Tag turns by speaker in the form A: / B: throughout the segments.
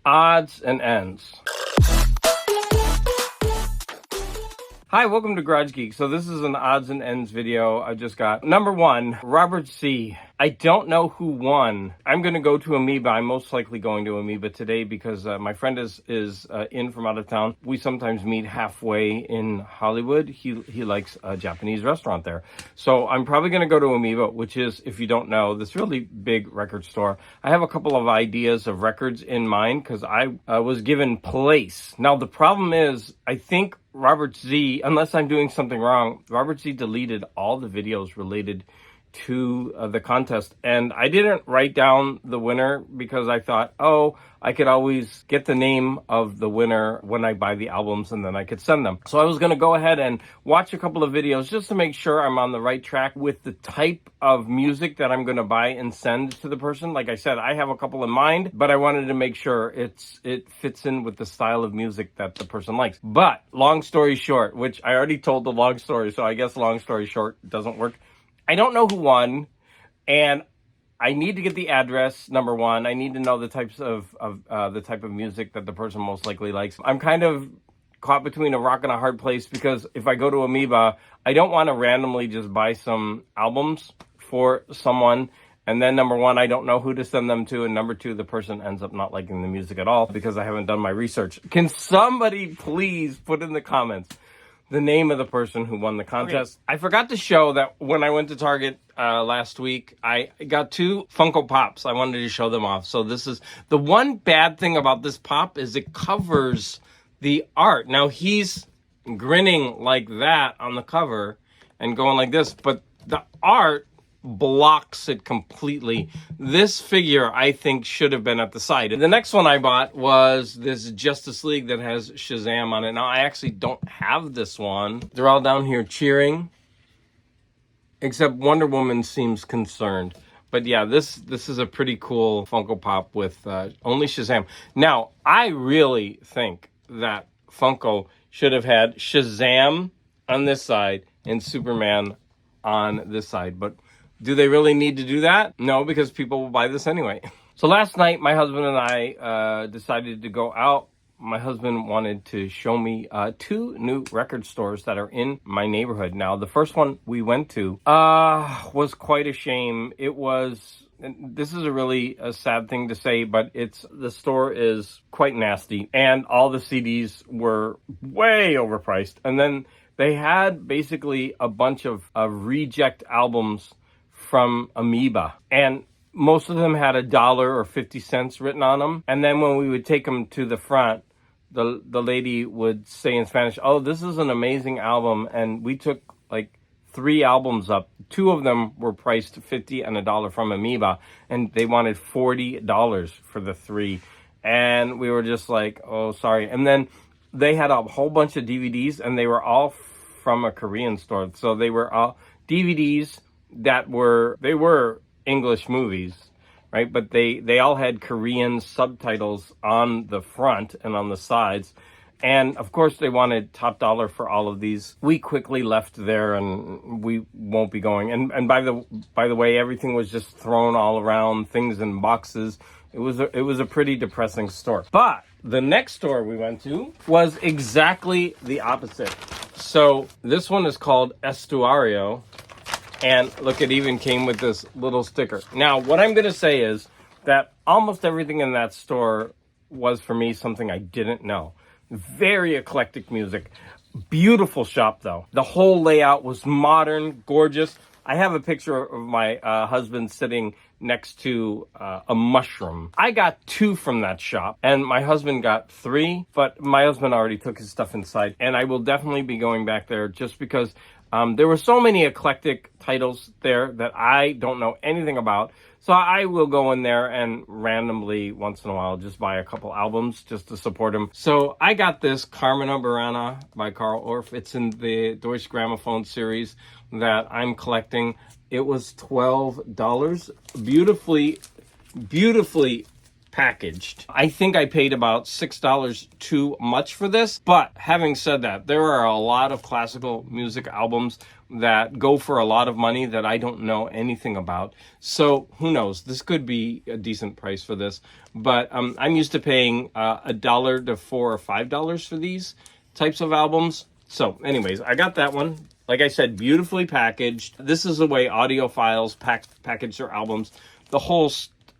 A: Odds and ends. Hi, welcome to Garage Geek. So this is an odds and ends video I just got. Number one, Robert Z. I don't know who won. I'm going to go to Amoeba. I'm most likely going to Amoeba today because my friend is in from out of town. We sometimes meet halfway in Hollywood. He likes a Japanese restaurant there. So I'm probably going to go to Amoeba, which is, if you don't know, this really big record store. I have a couple of ideas of records in mind because I was given place. Now, the problem is, I think Robert Z, unless I'm doing something wrong, Robert Z deleted all the videos related to the contest, and I didn't write down the winner because I thought, oh, I could always get the name of the winner when I buy the albums and then I could send them. So I was going to go ahead and watch a couple of videos just to make sure I'm on the right track with the type of music that I'm going to buy and send to the person. Like I said, I have a couple in mind, but I wanted to make sure it fits in with the style of music that the person likes. But long story short, which I already told the long story, so I guess long story short doesn't work. I don't know who won, and I need to get the address, number one. I need to know the types of the type of music that the person most likely likes. I'm kind of caught between a rock and a hard place because if I go to Amoeba, I don't want to randomly just buy some albums for someone. And then number one, I don't know who to send them to. And number two, the person ends up not liking the music at all because I haven't done my research. Can somebody please put in the comments the name of the person who won the contest? Okay. I forgot to show that when I went to Target last week, I got 2 Funko Pops. I wanted to show them off. So this is the one bad thing about this pop is it covers the art. Now he's grinning like that on the cover and going like this, but the art blocks it completely. This figure, I think, should have been at the side. And the next one I bought was this Justice League that has Shazam on it. Now, I actually don't have this one. They're all down here cheering, except Wonder Woman seems concerned. But yeah, this is a pretty cool Funko Pop with only Shazam. Now, I really think that Funko should have had Shazam on this side and Superman on this side, but do they really need to do that? No, because people will buy this anyway. So last night, my husband and I decided to go out. My husband wanted to show me 2 new record stores that are in my neighborhood. Now, the first one we went to was quite a shame. It was, and this is a really sad thing to say, but the store is quite nasty. And all the CDs were way overpriced. And then they had basically a bunch of reject albums from Amoeba, and most of them had $1 or 50 cents written on them. And then when we would take them to the front, the lady would say in Spanish, "Oh, this is an amazing album." And we took like 3 albums up. 2 of them were priced $50 and $1 from Amoeba, and they wanted $40 for the 3. And we were just like, "Oh, sorry." And then they had a whole bunch of DVDs, and they were all from a Korean store. So they were all DVDs that were English movies, right? But they all had Korean subtitles on the front and on the sides. And of course they wanted top dollar for all of these. We quickly left there and we won't be going. And by the way, everything was just thrown all around, things in boxes. It was a pretty depressing store. But the next store we went to was exactly the opposite. So this one is called Estuario. And look, it even came with this little sticker. Now, what I'm going to say is that almost everything in that store was, for me, something I didn't know. Very eclectic music. Beautiful shop, though. The whole layout was modern, gorgeous. I have a picture of my husband sitting next to a mushroom. I got 2 from that shop, and my husband got 3, but my husband already took his stuff inside. And I will definitely be going back there just because there were so many eclectic titles there that I don't know anything about. So I will go in there and randomly, once in a while, just buy a couple albums just to support him. So I got this Carmina Burana by Carl Orff. It's in the Deutsche Grammophon series that I'm collecting. It was $12. Beautifully packaged. I think I paid about $6 too much for this, but having said that, there are a lot of classical music albums that go for a lot of money that I don't know anything about. So who knows? This could be a decent price for this. But I'm used to paying $1 to $4 or $5 for these types of albums. So anyways, I got that one. Like I said, beautifully packaged. This is the way audiophiles package their albums. The whole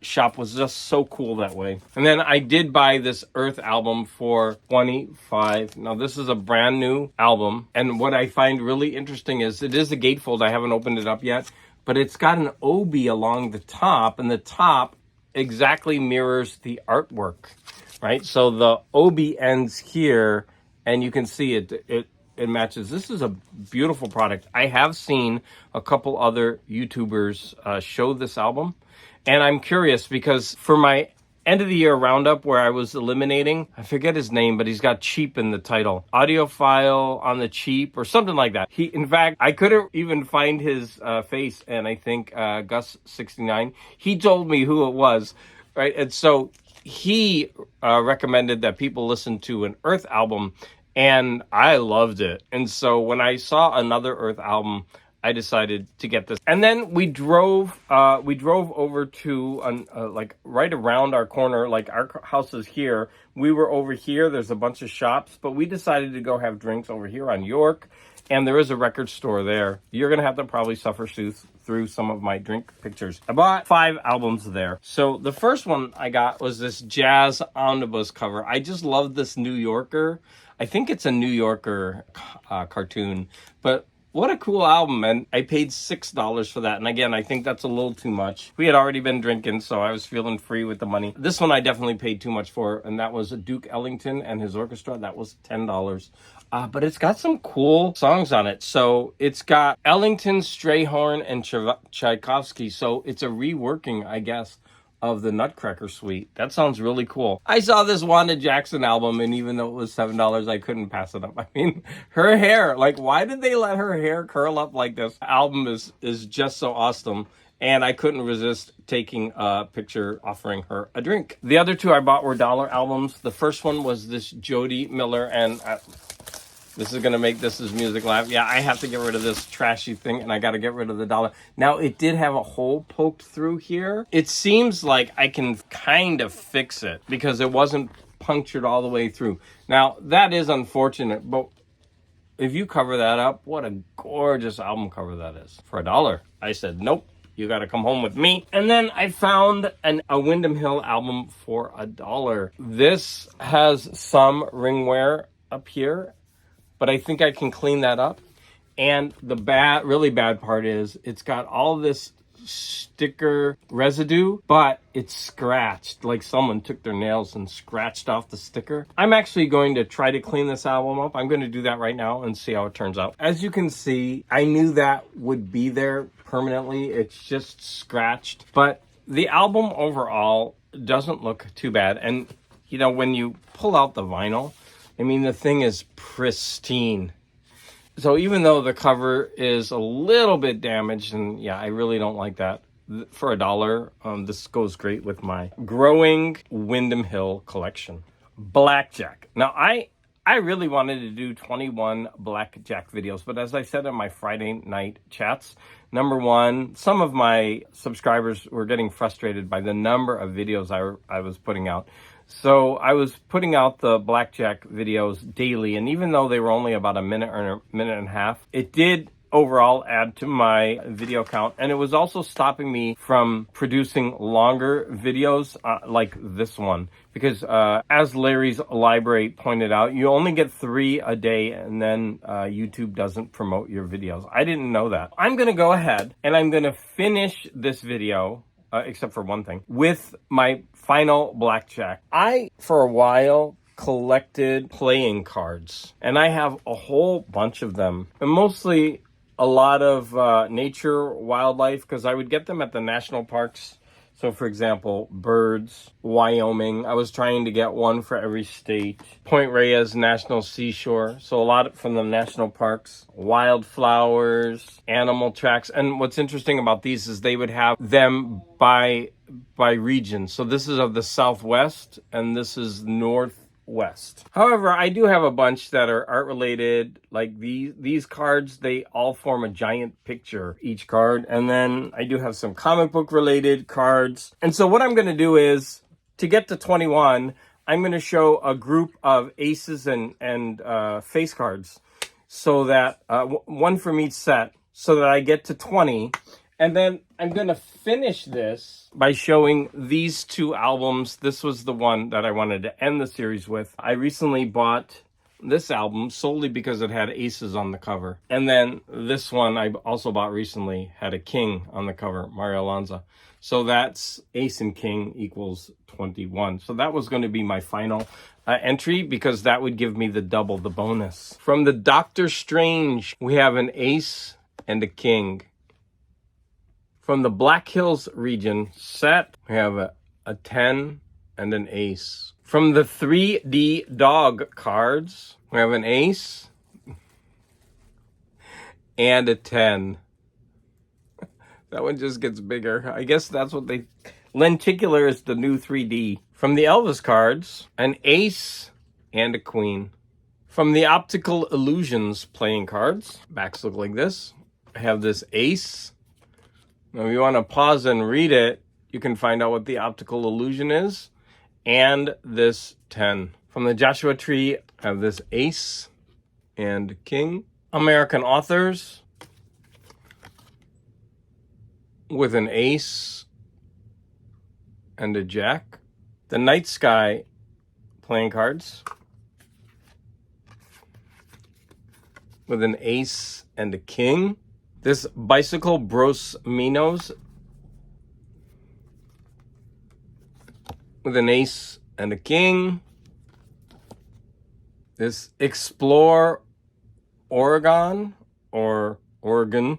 A: shop was just so cool that way. And then I did buy this Earth album for $25. Now this is a brand new album, and what I find really interesting is it is a gatefold. I haven't opened it up yet, but it's got an OB along the top, and the top exactly mirrors the artwork, right? So the OB ends here, and you can see it matches. This is a beautiful product. I have seen a couple other YouTubers show this album. And I'm curious because for my end of the year roundup where I was eliminating, I forget his name, but he's got cheap in the title. Audiophile on the cheap or something like that. In fact, I couldn't even find his face, and I think Gus69, he told me who it was, right? And so he recommended that people listen to an Earth album, and I loved it. And so when I saw another Earth album, I decided to get this. And then we drove over to like right around our corner, like our house is here. We were over here. There's a bunch of shops, but we decided to go have drinks over here on York. And there is a record store there. You're going to have to probably suffer through some of my drink pictures. I bought 5 albums there. So the first one I got was this Jazz Omnibus cover. I just love this New Yorker. I think it's a New Yorker cartoon, but what a cool album, and I paid $6 for that. And again, I think that's a little too much. We had already been drinking, so I was feeling free with the money. This one I definitely paid too much for, and that was Duke Ellington and his orchestra. That was $10. But it's got some cool songs on it. So it's got Ellington, Strayhorn, and Tchaikovsky. So it's a reworking, I guess, of the Nutcracker Suite. That sounds really cool. I saw this Wanda Jackson album, and even though it was $7, I couldn't pass it up. I mean, her hair, like, why did they let her hair curl up like this? Album is just so awesome, and I couldn't resist taking a picture offering her a drink. The other 2 I bought were dollar albums. The first one was this Jody Miller, and this is going to make This Is Music laugh. Yeah, I have to get rid of this trashy thing, and I got to get rid of the dollar. Now, it did have a hole poked through here. It seems like I can kind of fix it because it wasn't punctured all the way through. Now, that is unfortunate, but if you cover that up, what a gorgeous album cover that is. For $1, I said, nope. You got to come home with me. And then I found a Windham Hill album for $1. This has some ring wear up here, but I think I can clean that up. And the really bad part is it's got all this sticker residue, but it's scratched, like someone took their nails and scratched off the sticker. I'm actually going to try to clean this album up. I'm going to do that right now and see how it turns out. As you can see, I knew that would be there permanently. It's just scratched, but the album overall doesn't look too bad. And you know, when you pull out the vinyl, I mean, the thing is pristine. So even though the cover is a little bit damaged, and yeah, I really don't like that, for $1, this goes great with my growing Windham Hill collection. Blackjack. Now, I really wanted to do 21 Blackjack videos, but as I said in my Friday night chats, number one, some of my subscribers were getting frustrated by the number of videos I was putting out. So I was putting out the Blackjack videos daily, and even though they were only about a minute or a minute and a half, it did overall add to my video count, and it was also stopping me from producing longer videos like this one, because as Larry's Library pointed out, you only get 3 a day, and then YouTube doesn't promote your videos. I didn't know that. I'm gonna go ahead and I'm gonna finish this video, except for one thing, with my final Blackjack. I, for a while, collected playing cards, and I have a whole bunch of them, and mostly a lot of nature, wildlife, because I would get them at the national parks. So, for example, birds, Wyoming. I was trying to get one for every state. Point Reyes National Seashore. So a lot from the national parks. Wildflowers, animal tracks. And what's interesting about these is they would have them by region. So this is of the Southwest, and this is West. However, I do have a bunch that are art related. Like these cards, they all form a giant picture, each card. And then I do have some comic book related cards. And so what I'm going to do is, to get to 21, I'm going to show a group of aces and face cards, so that one from each set, so that I get to 20. And then I'm going to finish this by showing these two albums. This was the one that I wanted to end the series with. I recently bought this album solely because it had aces on the cover. And then this one I also bought recently had a king on the cover, Mario Lanza. So that's ace and king equals 21. So that was going to be my final entry, because that would give me the double, the bonus. From the Doctor Strange, we have an ace and a king. From the Black Hills region set, we have a 10 and an ace. From the 3D dog cards, we have an ace and a 10. That one just gets bigger. I guess that's what they... Lenticular is the new 3D. From the Elvis cards, an ace and a queen. From the Optical Illusions playing cards, backs look like this. I have this ace. Now, if you want to pause and read it, you can find out what the optical illusion is. And this 10. From the Joshua Tree, I have this ace and king. American authors with an ace and a jack. The Night Sky playing cards with an ace and a king. This Bicycle Bros Minos with an ace and a king. This Explore Oregon or Oregon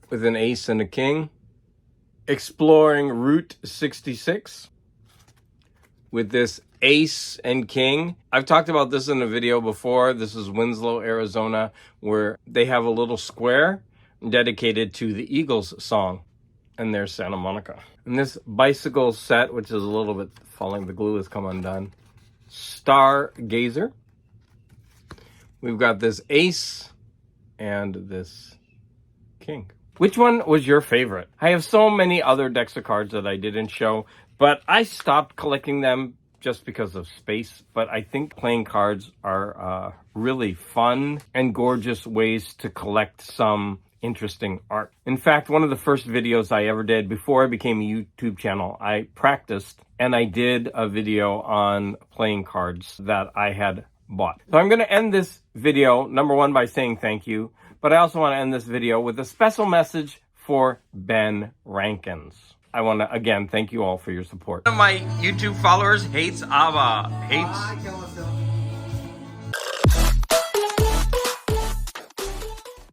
A: with an ace and a king. Exploring Route 66 with this ace and king. I've talked about this in a video before. This is Winslow, Arizona, where they have a little square dedicated to the Eagles song, and there's Santa Monica. And this bicycle set, which is a little bit falling, the glue has come undone. Stargazer. We've got this ace and this king. Which one was your favorite? I have so many other decks of cards that I didn't show, but I stopped collecting them just because of space. But I think playing cards are really fun and gorgeous ways to collect some interesting art. In fact, one of the first videos I ever did before I became a YouTube channel, I practiced and I did a video on playing cards that I had bought. So I'm going to end this video, number one, by saying thank you. But I also want to end this video with a special message for Ben Rankins. I want to, again, thank you all for your support. One of my YouTube followers hates ABBA. Hates